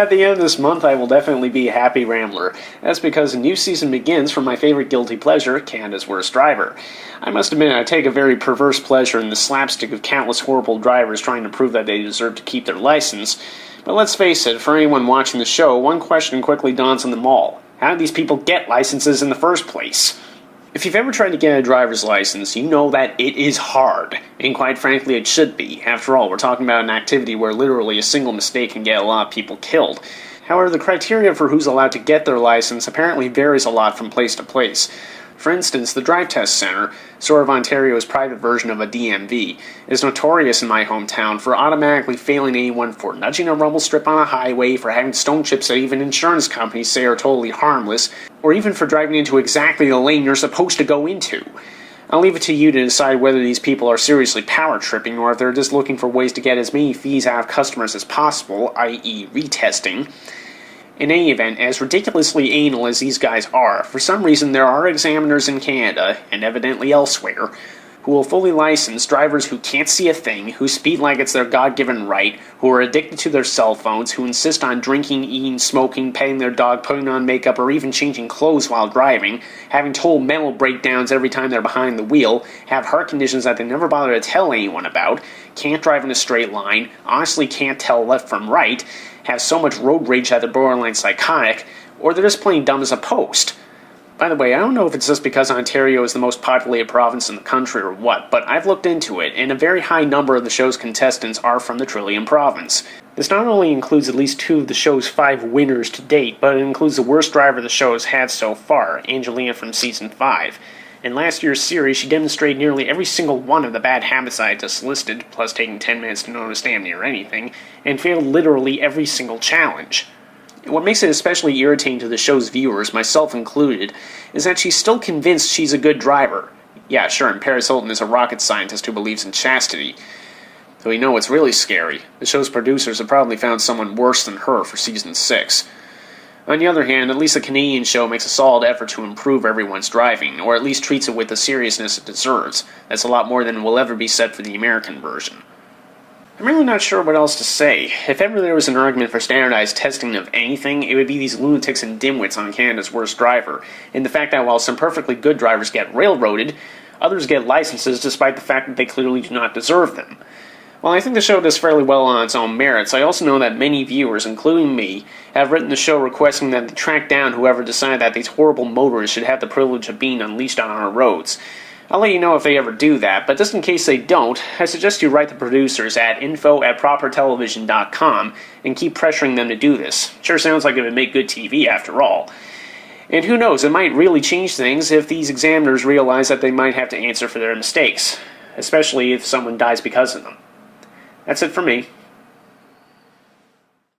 At the end of this month, I will definitely be a happy rambler. That's because a new season begins for my favorite guilty pleasure, Canada's Worst Driver. I must admit, I take a very perverse pleasure in the slapstick of countless horrible drivers trying to prove that they deserve to keep their license. But let's face it, for anyone watching the show, one question quickly dawns on them all. How do these people get licenses in the first place? If you've ever tried to get a driver's license, you know that it is hard. And quite frankly, it should be. After all, we're talking about an activity where literally a single mistake can get a lot of people killed. However, the criteria for who's allowed to get their license apparently varies a lot from place to place. For instance, the Drive Test Centre, sort of Ontario's private version of a DMV, is notorious in my hometown for automatically failing anyone for nudging a rumble strip on a highway, for having stone chips that even insurance companies say are totally harmless, or even for driving into exactly the lane you're supposed to go into. I'll leave it to you to decide whether these people are seriously power tripping or if they're just looking for ways to get as many fees out of customers as possible, i.e. retesting. In any event, as ridiculously anal as these guys are, for some reason there are examiners in Canada, and evidently elsewhere, who will fully license drivers who can't see a thing, who speed like it's their God-given right, who are addicted to their cell phones, who insist on drinking, eating, smoking, petting their dog, putting on makeup, or even changing clothes while driving, having total mental breakdowns every time they're behind the wheel, have heart conditions that they never bother to tell anyone about, can't drive in a straight line, honestly can't tell left from right, have so much road rage that they're borderline psychotic, or they're just plain dumb as a post. By the way, I don't know if it's just because Ontario is the most populated province in the country or what, but I've looked into it, and a very high number of the show's contestants are from the Trillium province. This not only includes at least 2 of the show's 5 winners to date, but it includes the worst driver the show has had so far, Angelina from Season 5. In last year's series, she demonstrated nearly every single one of the bad habits I just listed, plus taking 10 minutes to notice damn near anything, and failed literally every single challenge. What makes it especially irritating to the show's viewers, myself included, is that she's still convinced she's a good driver. Yeah, sure, and Paris Hilton is a rocket scientist who believes in chastity. Though we know what's really scary. The show's producers have probably found someone worse than her for Season 6. On the other hand, at least the Canadian show makes a solid effort to improve everyone's driving, or at least treats it with the seriousness it deserves. That's a lot more than will ever be said for the American version. I'm really not sure what else to say. If ever there was an argument for standardized testing of anything, it would be these lunatics and dimwits on Canada's Worst Driver, and the fact that while some perfectly good drivers get railroaded, others get licenses despite the fact that they clearly do not deserve them. While I think the show does fairly well on its own merits, I also know that many viewers, including me, have written the show requesting that they track down whoever decided that these horrible motorists should have the privilege of being unleashed on our roads. I'll let you know if they ever do that, but just in case they don't, I suggest you write the producers at info@propertelevision.com and keep pressuring them to do this. Sure sounds like it would make good TV after all. And who knows, it might really change things if these examiners realize that they might have to answer for their mistakes, especially if someone dies because of them. That's it for me.